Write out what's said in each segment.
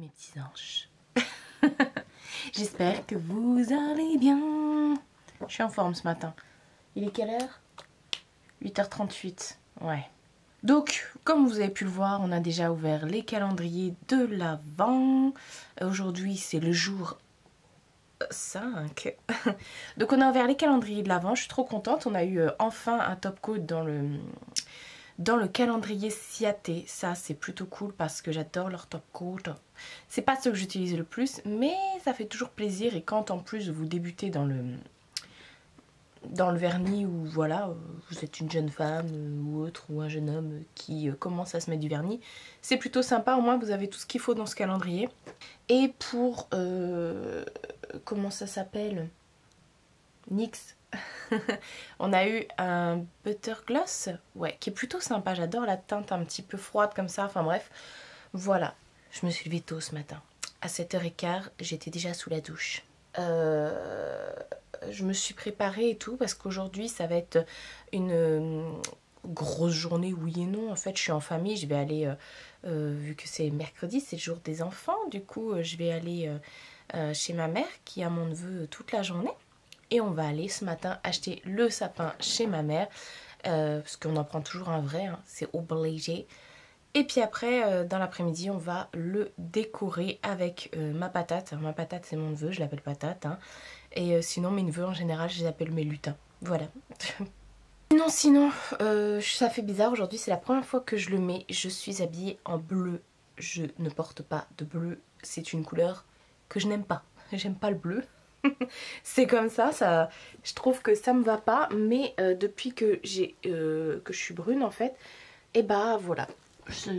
mes petits anges. J'espère que vous allez bien. Je suis en forme ce matin. Il est quelle heure? 8h38. Ouais. Donc, comme vous avez pu le voir, on a déjà ouvert les calendriers de l'Avent. Aujourd'hui, c'est le jour 5. Donc, on a ouvert les calendriers de l'Avent. Je suis trop contente. On a eu enfin un top code dans le calendrier Ciaté. Ça, c'est plutôt cool parce que j'adore leur top code. C'est pas ce que j'utilise le plus, mais ça fait toujours plaisir. Et quand en plus vous débutez dans le vernis, ou voilà, vous êtes une jeune femme ou autre, ou un jeune homme qui commence à se mettre du vernis, c'est plutôt sympa. Au moins vous avez tout ce qu'il faut dans ce calendrier. Et pour comment ça s'appelle, NYX, on a eu un butter gloss, ouais, qui est plutôt sympa. J'adore la teinte un petit peu froide comme ça. Enfin bref, voilà. Je me suis levée tôt ce matin. À 7h15, j'étais déjà sous la douche. Je me suis préparée et tout parce qu'aujourd'hui ça va être une grosse journée, oui et non. En fait, je suis en famille, je vais aller, vu que c'est mercredi, c'est le jour des enfants, du coup je vais aller chez ma mère qui a mon neveu toute la journée. Et on va aller ce matin acheter le sapin chez ma mère, parce qu'on en prend toujours un vrai, hein, c'est obligé. Et puis après, dans l'après-midi, on va le décorer avec ma patate. Alors, ma patate, c'est mon neveu, je l'appelle patate. Hein. Et sinon, mes neveux, en général, je les appelle mes lutins. Voilà. Sinon, ça fait bizarre. Aujourd'hui, c'est la première fois que je le mets. Je suis habillée en bleu. Je ne porte pas de bleu. C'est une couleur que je n'aime pas. J'aime pas le bleu. C'est comme ça, je trouve que ça me va pas. Mais depuis que je suis brune, en fait, et bah voilà.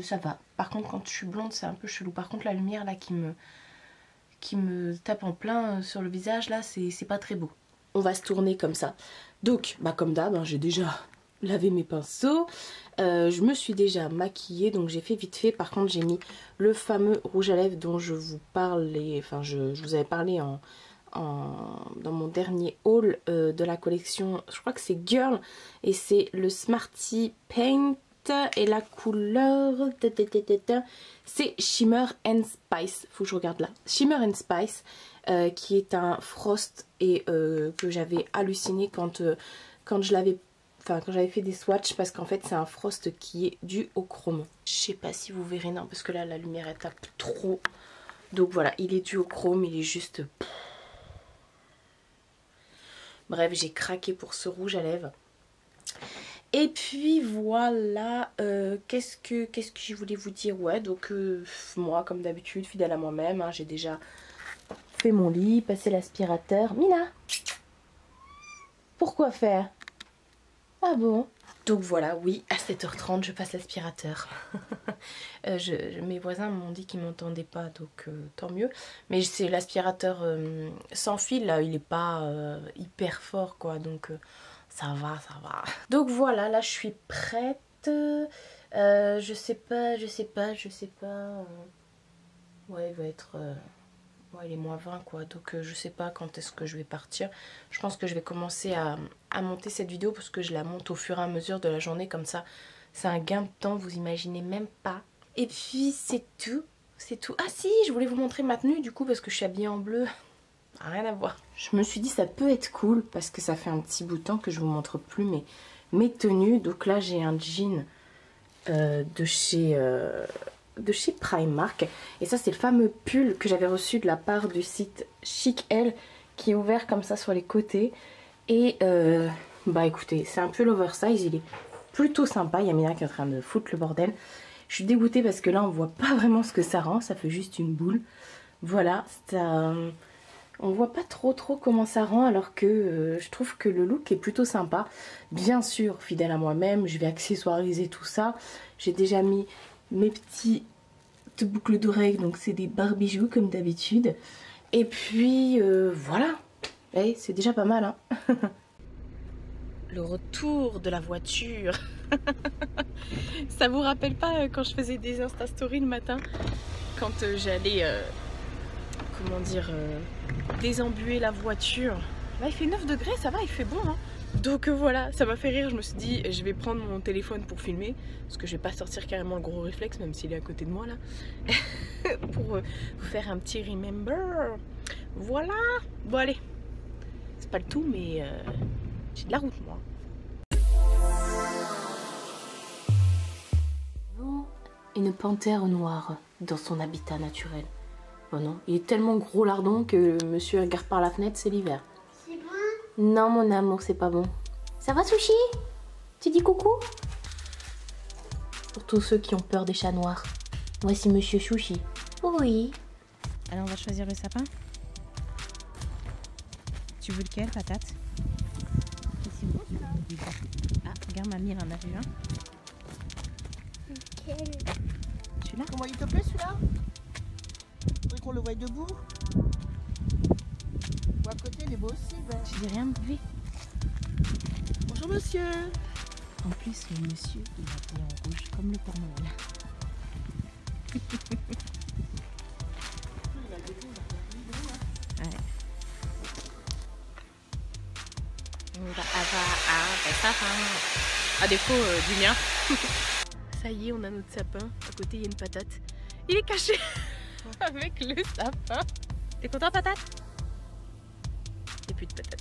Ça va. Par contre, quand je suis blonde, c'est un peu chelou. Par contre, la lumière là qui me tape en plein sur le visage, là, c'est pas très beau. On va se tourner comme ça. Donc, bah comme d'hab, hein, j'ai déjà lavé mes pinceaux. Je me suis déjà maquillée, donc j'ai fait vite fait. Par contre, j'ai mis le fameux rouge à lèvres dont je vous parlais, enfin, je vous avais parlé dans mon dernier haul de la collection. Je crois que c'est Girl et c'est le Smarty Paint. Et la couleur, c'est Shimmer and Spice. Faut que je regarde là. Shimmer and Spice, qui est un frost et que j'avais halluciné quand je l'avais, enfin quand j'avais fait des swatchs, parce qu'en fait c'est un frost qui est dû au chrome. Je sais pas si vous verrez, non, parce que là la lumière elle tape trop. Donc voilà, il est dû au chrome, il est juste. Bref, j'ai craqué pour ce rouge à lèvres. Et puis voilà, qu'est-ce que je voulais vous dire? Ouais, donc moi comme d'habitude, fidèle à moi-même, hein, j'ai déjà fait mon lit, passé l'aspirateur. Mina, pourquoi faire? Ah bon? Donc voilà, oui, à 7h30 je passe l'aspirateur. Mes voisins m'ont dit qu'ils m'entendaient pas, donc tant mieux. Mais c'est l'aspirateur sans fil là, il est pas hyper fort quoi, donc ça va, ça va. Donc voilà, là je suis prête. Je sais pas. Ouais, il va être. Ouais, il est -20 quoi. Donc je sais pas quand est-ce que je vais partir. Je pense que je vais commencer à monter cette vidéo parce que je la monte au fur et à mesure de la journée. Comme ça, c'est un gain de temps, vous imaginez même pas. Et puis c'est tout. C'est tout. Ah si, je voulais vous montrer ma tenue du coup parce que je suis habillée en bleu. Rien à voir. Je me suis dit ça peut être cool parce que ça fait un petit bout de temps que je vous montre plus mes tenues. Donc là j'ai un jean de chez Primark. Et ça c'est le fameux pull que j'avais reçu de la part du site Chic Elle, qui est ouvert comme ça sur les côtés. Et bah écoutez, c'est un pull oversize, il est plutôt sympa. Il y a Mina qui est en train de foutre le bordel. Je suis dégoûtée parce que là on voit pas vraiment ce que ça rend, ça fait juste une boule. Voilà, ça... On voit pas trop comment ça rend, alors que je trouve que le look est plutôt sympa. Bien sûr, fidèle à moi-même, je vais accessoiriser tout ça. J'ai déjà mis mes petites boucles d'oreilles, donc c'est des barbijoux comme d'habitude. Et puis voilà, hey, c'est déjà pas mal. Hein. Le retour de la voiture. Ça vous rappelle pas quand je faisais des Insta Stories le matin, quand j'allais... comment dire, désembuer la voiture. Là il fait 9 degrés, ça va, il fait bon hein. Donc voilà, ça m'a fait rire, je me suis dit je vais prendre mon téléphone pour filmer, parce que je vais pas sortir carrément le gros réflexe, même s'il est à côté de moi là, pour vous faire un petit remember. Voilà, bon allez, c'est pas le tout, mais j'ai de la route moi. Une panthère noire dans son habitat naturel. Oh non, il est tellement gros lardon que monsieur regarde par la fenêtre, c'est l'hiver. C'est bon? Non mon amour, c'est pas bon. Ça va Sushi? Tu dis coucou? Pour tous ceux qui ont peur des chats noirs, voici monsieur Sushi. Oui. Alors on va choisir le sapin. Tu veux lequel, patate? C'est bon celui-là. Ah, regarde mamie, elle en a vu un. Quel? Celui-là? Comment il te plaît celui-là? Faudrait qu'on le voie debout. Ou à côté, il est beau aussi. Ben. Tu dis rien, bébé? Bonjour monsieur. En plus, le monsieur, il a été en rouge comme le Père Noël. Ouais. On va avoir un sapin. À défaut du mien. Ça y est, on a notre sapin. À côté, il y a une patate. Il est caché avec le sapin. T'es content, patate? Et plus de patate.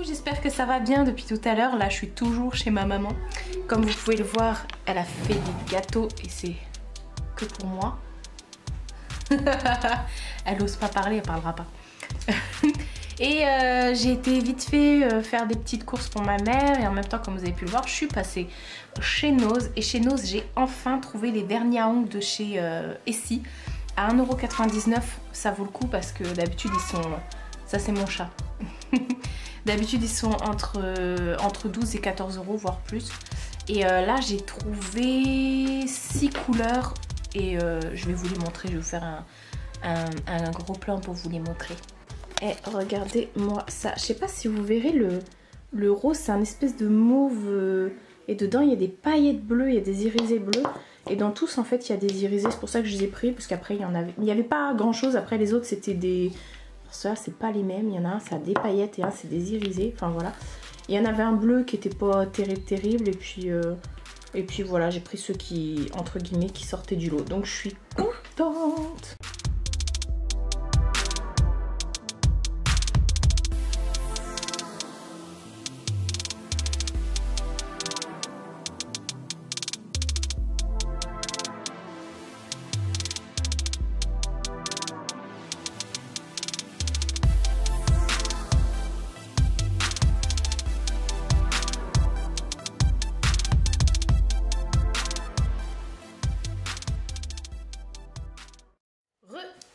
J'espère que ça va bien depuis tout à l'heure. Là, je suis toujours chez ma maman. Comme vous pouvez le voir, elle a fait des gâteaux et c'est que pour moi. Elle n'ose pas parler, elle parlera pas. Et j'ai été vite fait faire des petites courses pour ma mère. Et en même temps, comme vous avez pu le voir, je suis passée chez Nose. Et chez Nose, j'ai enfin trouvé les vernis à ongles de chez Essie. À 1,99 €, ça vaut le coup parce que d'habitude, ils sont... Ça, c'est mon chat. D'habitude, ils sont entre 12 et 14 €, voire plus. Et là, j'ai trouvé 6 couleurs. Et je vais vous les montrer. Je vais vous faire un gros plan pour vous les montrer. Et regardez-moi ça. Je sais pas si vous verrez le rose. C'est un espèce de mauve. Et dedans, il y a des paillettes bleues. Il y a des irisés bleus. Et dans tous, en fait, il y a des irisés. C'est pour ça que je les ai pris. Parce qu'après, il n'y avait pas grand-chose. Après, les autres, c'était des... Ça, c'est pas les mêmes. Il y en a un, ça a des paillettes et un, c'est des irisés. Enfin, voilà. Il y en avait un bleu qui était pas terrible. Et puis voilà, j'ai pris ceux qui, entre guillemets, qui sortaient du lot. Donc, je suis contente.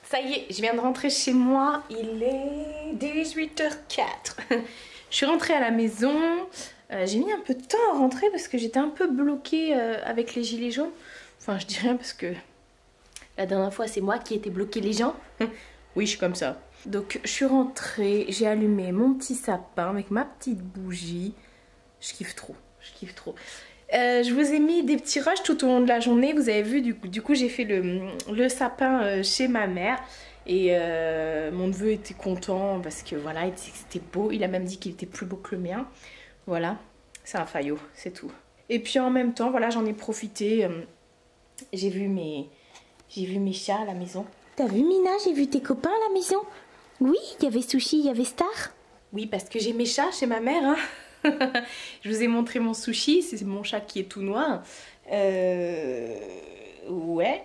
Ça y est, je viens de rentrer chez moi, il est 18h04. Je suis rentrée à la maison, j'ai mis un peu de temps à rentrer parce que j'étais un peu bloquée avec les gilets jaunes. Enfin, je dis rien parce que la dernière fois, c'est moi qui étais bloquée les gens. Oui, je suis comme ça. Donc, je suis rentrée, j'ai allumé mon petit sapin avec ma petite bougie. Je kiffe trop, je kiffe trop. Je vous ai mis des petits rushs tout au long de la journée. Vous avez vu, du coup j'ai fait le sapin chez ma mère. Et mon neveu était content parce que voilà, il disait que c'était beau. Il a même dit qu'il était plus beau que le mien. Voilà, c'est un faillot, c'est tout. Et puis en même temps, voilà, j'en ai profité. J'ai vu J'ai vu mes chats à la maison. T'as vu Mina, j'ai vu tes copains à la maison. Oui, il y avait Sushi, il y avait Star. Oui, parce que j'ai mes chats chez ma mère. Hein. Je vous ai montré mon Sushi, c'est mon chat qui est tout noir. Ouais.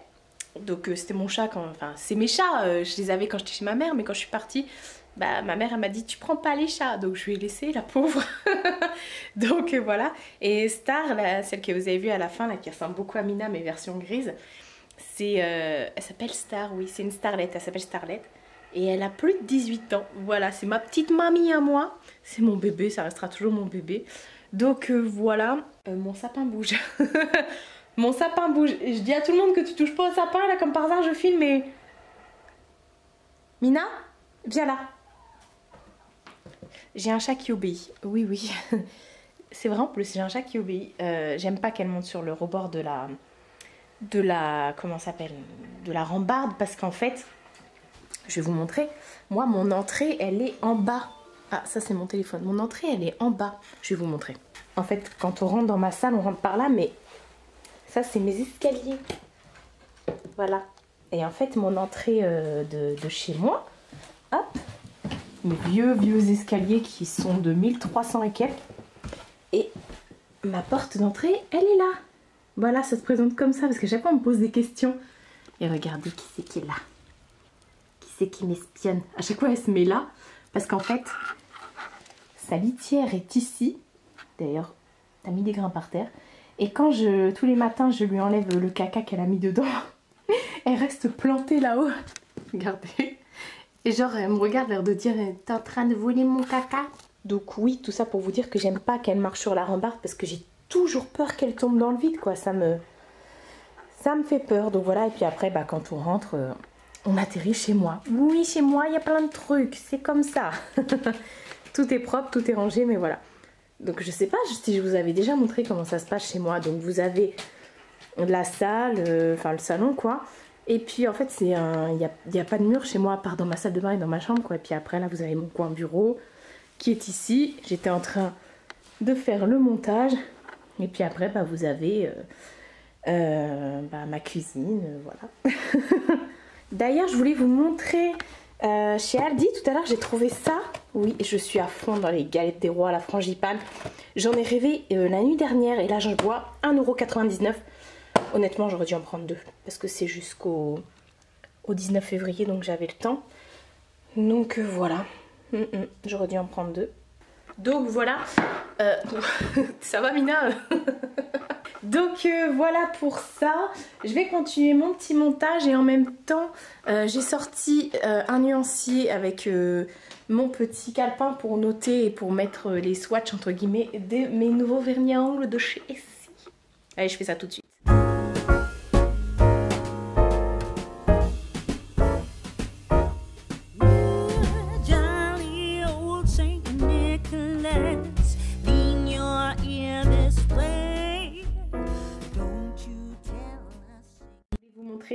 Donc c'était mon chat quand... Enfin, c'est mes chats, je les avais quand j'étais chez ma mère, mais quand je suis partie, bah, ma mère elle m'a dit tu prends pas les chats. Donc je lui ai laissé, la pauvre. Donc voilà. Et Star, là, celle que vous avez vue à la fin, là, qui ressemble beaucoup à Mina, mais version grise, c'est... elle s'appelle Star, oui, c'est une starlette, elle s'appelle Starlette. Et elle a plus de 18 ans. Voilà, c'est ma petite mamie à moi. C'est mon bébé, ça restera toujours mon bébé. Donc voilà, mon sapin bouge. Mon sapin bouge. Et je dis à tout le monde que tu touches pas au sapin, là comme par hasard je filme et... Mina, viens là. J'ai un chat qui obéit. Oui, oui. C'est vrai en plus, j'ai un chat qui obéit. J'aime pas qu'elle monte sur le rebord de la... Comment ça s'appelle? De la rambarde, parce qu'en fait... Je vais vous montrer. Moi, mon entrée, elle est en bas. Ah, ça, c'est mon téléphone. Mon entrée, elle est en bas. Je vais vous montrer. En fait, quand on rentre dans ma salle, on rentre par là, mais ça, c'est mes escaliers. Voilà. Et en fait, mon entrée de chez moi, hop, mes vieux escaliers qui sont de 1300 et quelques. Et ma porte d'entrée, elle est là. Voilà, ça se présente comme ça, parce que chaque fois, on me pose des questions. Et regardez qui c'est qui est là. C'est qui m'espionne. À chaque fois elle se met là parce qu'en fait sa litière est ici. D'ailleurs t'as mis des grains par terre et quand tous les matins je lui enlève le caca qu'elle a mis dedans, elle reste plantée là-haut. Regardez. Et genre elle me regarde l'air de dire t'es en train de voler mon caca. Donc oui, tout ça pour vous dire que j'aime pas qu'elle marche sur la rambarde parce que j'ai toujours peur qu'elle tombe dans le vide quoi. Ça me fait peur. Donc voilà. Et puis après bah, quand on rentre on atterrit chez moi. Oui, chez moi, il y a plein de trucs. C'est comme ça. Tout est propre, tout est rangé, mais voilà. Donc, je sais pas si je vous avais déjà montré comment ça se passe chez moi. Donc, vous avez la salle, enfin, le salon, quoi. Et puis, en fait, il n'y a pas de mur chez moi, à part dans ma salle de bain et dans ma chambre, quoi. Et puis après, là, vous avez mon coin bureau qui est ici. J'étais en train de faire le montage. Et puis après, bah, vous avez ma cuisine, voilà. D'ailleurs, je voulais vous montrer chez Aldi. Tout à l'heure, j'ai trouvé ça. Oui, je suis à fond dans les galettes des rois à la frangipane. J'en ai rêvé la nuit dernière et là, je bois 1,99 €. Honnêtement, j'aurais dû en prendre deux parce que c'est jusqu'au 19 février, donc j'avais le temps. Donc voilà, j'aurais dû en prendre deux. Donc voilà, ça va Mina? Donc voilà pour ça, je vais continuer mon petit montage et en même temps j'ai sorti un nuancier avec mon petit calepin pour noter et pour mettre les swatchs entre guillemets de mes nouveaux vernis à ongles de chez Essie. Allez, je fais ça tout de suite.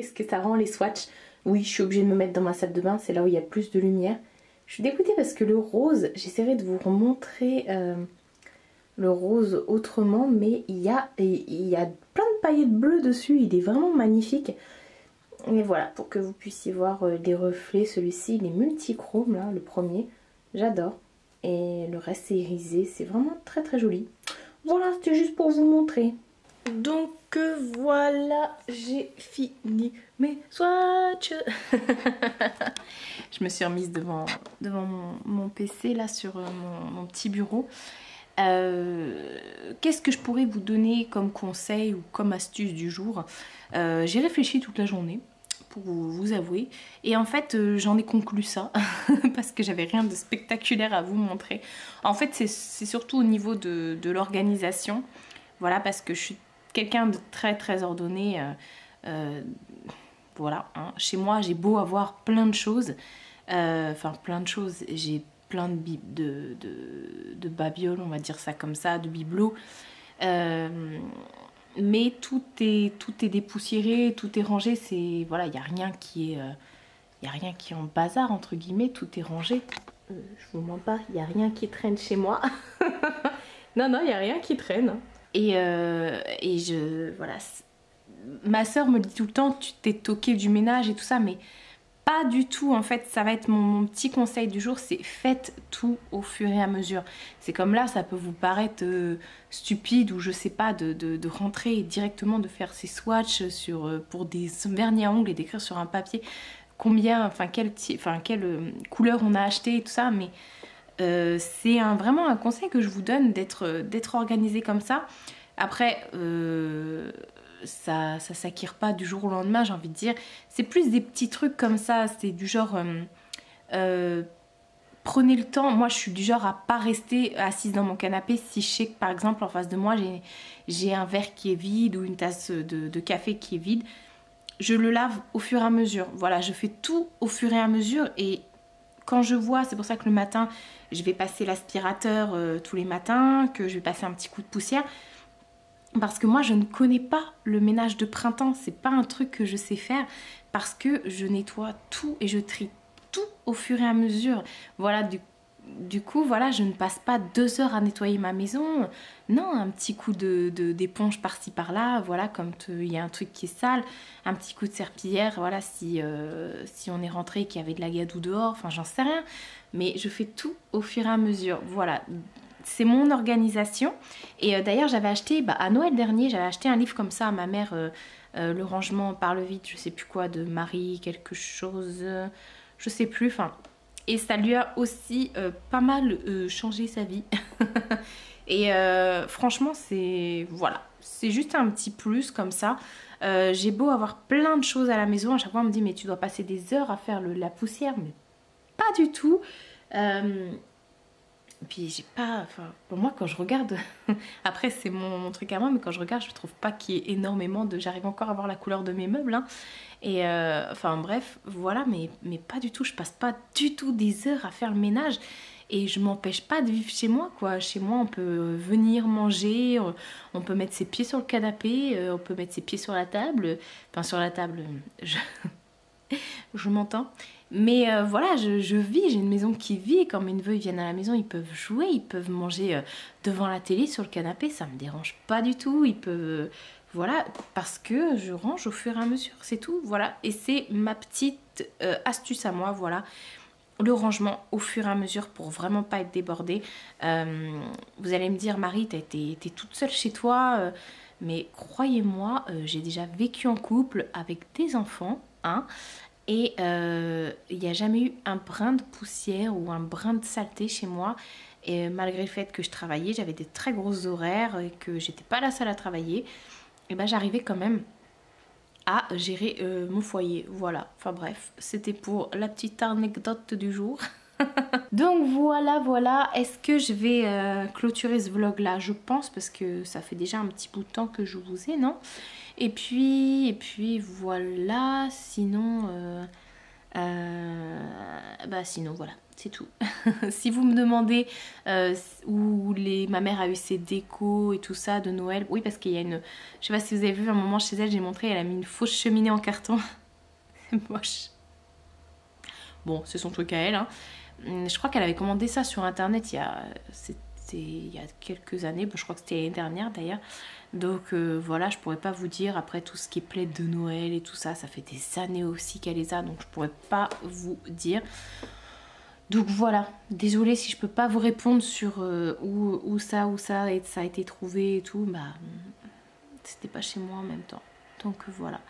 Ce que ça rend les swatchs. Oui, je suis obligée de me mettre dans ma salle de bain, c'est là où il y a plus de lumière. Je suis dégoûtée parce que le rose, j'essaierai de vous remontrer le rose autrement, mais il y a plein de paillettes bleues dessus, il est vraiment magnifique. Et voilà, pour que vous puissiez voir les reflets, celui-ci il est multichrome là, le premier, j'adore. Et le reste c'est irisé, c'est vraiment très très joli. Voilà, c'était juste pour vous montrer. Donc voilà, j'ai fini mes swatchs. Je me suis remise devant mon PC là sur mon petit bureau. Qu'est-ce que je pourrais vous donner comme conseil ou comme astuce du jour? J'ai réfléchi toute la journée pour vous avouer et en fait j'en ai conclu ça parce que j'avais rien de spectaculaire à vous montrer. En fait c'est surtout au niveau de l'organisation. Voilà, parce que je suis quelqu'un de très très ordonné, voilà, hein. Chez moi j'ai beau avoir plein de choses, j'ai plein de babioles, on va dire ça comme ça, de bibelots, mais tout est dépoussiéré, tout est rangé, c'est, voilà, il n'y a rien qui est en bazar entre guillemets, tout est rangé, je vous mens pas, il n'y a rien qui traîne chez moi. Non, il n'y a rien qui traîne. Et voilà, ma soeur me dit tout le temps, tu t'es toqué du ménage et tout ça, mais pas du tout. En fait, ça va être mon petit conseil du jour, c'est faites tout au fur et à mesure. C'est comme là, ça peut vous paraître stupide ou je sais pas, de rentrer directement, de faire ses swatchs pour des vernis à ongles et d'écrire sur un papier combien, enfin quelle couleur on a acheté et tout ça, mais c'est vraiment un conseil que je vous donne d'être organisé comme ça. Après, ça s'acquiert pas du jour au lendemain, j'ai envie de dire. C'est plus des petits trucs comme ça, c'est du genre prenez le temps. Moi je suis du genre à pas rester assise dans mon canapé si je sais que par exemple en face de moi j'ai un verre qui est vide ou une tasse de café qui est vide. Je le lave au fur et à mesure. Voilà, je fais tout au fur et à mesure et quand je vois, c'est pour ça que le matin je vais passer l'aspirateur tous les matins, que je vais passer un petit coup de poussière. Parce que moi je ne connais pas le ménage de printemps, c'est pas un truc que je sais faire parce que je nettoie tout et je trie tout au fur et à mesure. Voilà, du coup, voilà, je ne passe pas 2 heures à nettoyer ma maison. Non, un petit coup d'éponge par-ci par-là, voilà, comme il y a un truc qui est sale, un petit coup de serpillière, voilà, si on est rentré et qu'il y avait de la gadoue dehors, enfin j'en sais rien. Mais je fais tout au fur et à mesure, voilà. C'est mon organisation. Et d'ailleurs, j'avais acheté, à Noël dernier, j'avais acheté un livre comme ça à ma mère, le rangement par le vide, je sais plus quoi, de Marie quelque chose, je sais plus, enfin. Et ça lui a aussi pas mal changé sa vie. Et franchement, voilà, c'est juste un petit plus comme ça. J'ai beau avoir plein de choses à la maison, à chaque fois on me dit mais tu dois passer des heures à faire la poussière, mais pas du tout. Puis j'ai pas, enfin pour moi quand je regarde, après c'est mon truc à moi, mais quand je regarde je trouve pas qu'il y ait énormément j'arrive encore à voir la couleur de mes meubles, hein. Et enfin bref, voilà, mais pas du tout, je passe pas du tout des heures à faire le ménage. Et je m'empêche pas de vivre chez moi, quoi. Chez moi, on peut venir manger, on peut mettre ses pieds sur le canapé, on peut mettre ses pieds sur la table. Enfin, sur la table, je m'entends. Mais voilà, je vis, j'ai une maison qui vit. Quand mes neveux viennent à la maison, ils peuvent jouer, ils peuvent manger devant la télé, sur le canapé. Ça me dérange pas du tout. Ils peuvent... Voilà, parce que je range au fur et à mesure, c'est tout. Voilà, et c'est ma petite astuce à moi, voilà. Le rangement au fur et à mesure pour vraiment pas être débordée. Vous allez me dire, Marie, t'es toute seule chez toi. Mais croyez-moi, j'ai déjà vécu en couple avec des enfants, hein. Et il n'y a jamais eu un brin de poussière ou un brin de saleté chez moi. Et malgré le fait que je travaillais, j'avais des très grosses horaires et que j'étais pas la seule à travailler, et ben j'arrivais quand même à gérer mon foyer. Voilà, enfin bref, c'était pour la petite anecdote du jour. Donc voilà, est-ce que je vais clôturer ce vlog là? Je pense, parce que ça fait déjà un petit bout de temps que je vous ai, non? Et puis voilà, sinon sinon voilà, c'est tout. Si vous me demandez où ma mère a eu ses décos et tout ça de Noël, oui, parce qu'il y a une, je sais pas si vous avez vu, un moment chez elle, j'ai montré, elle a mis une fausse cheminée en carton. C'est moche. Bon, c'est son truc à elle, hein. Je crois qu'elle avait commandé ça sur internet il y a quelques années, je crois que c'était l'année dernière d'ailleurs. Donc voilà, je pourrais pas vous dire. Après, tout ce qui est plaid de Noël et tout ça, ça fait des années aussi qu'elle les a, donc je pourrais pas vous dire. Donc voilà, désolée si je peux pas vous répondre sur où ça a été trouvé et tout. C'était pas chez moi en même temps. Donc voilà.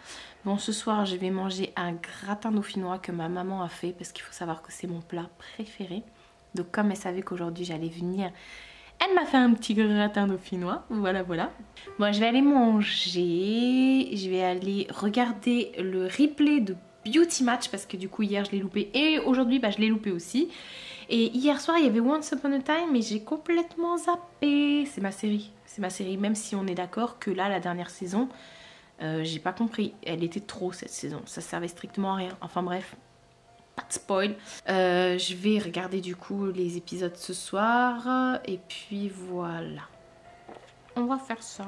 Bon, ce soir je vais manger un gratin dauphinois que ma maman a fait, parce qu'il faut savoir que c'est mon plat préféré. Donc comme elle savait qu'aujourd'hui j'allais venir, elle m'a fait un petit gratin dauphinois. Voilà. Bon, je vais aller manger. Je vais aller regarder le replay de Beauty Match, parce que du coup hier je l'ai loupé et aujourd'hui je l'ai loupé aussi. Et hier soir il y avait Once Upon a Time, mais j'ai complètement zappé. C'est ma série, même si on est d'accord que là la dernière saison, j'ai pas compris, elle était trop cette saison, ça servait strictement à rien. Enfin bref, pas de spoil. Je vais regarder du coup les épisodes ce soir et puis voilà, on va faire ça.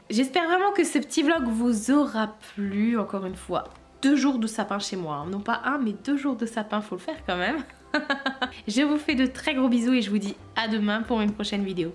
J'espère vraiment que ce petit vlog vous aura plu. Encore une fois, 2 jours de sapin chez moi, hein. Non pas un, mais 2 jours de sapin, faut le faire quand même. Je vous fais de très gros bisous et je vous dis à demain pour une prochaine vidéo.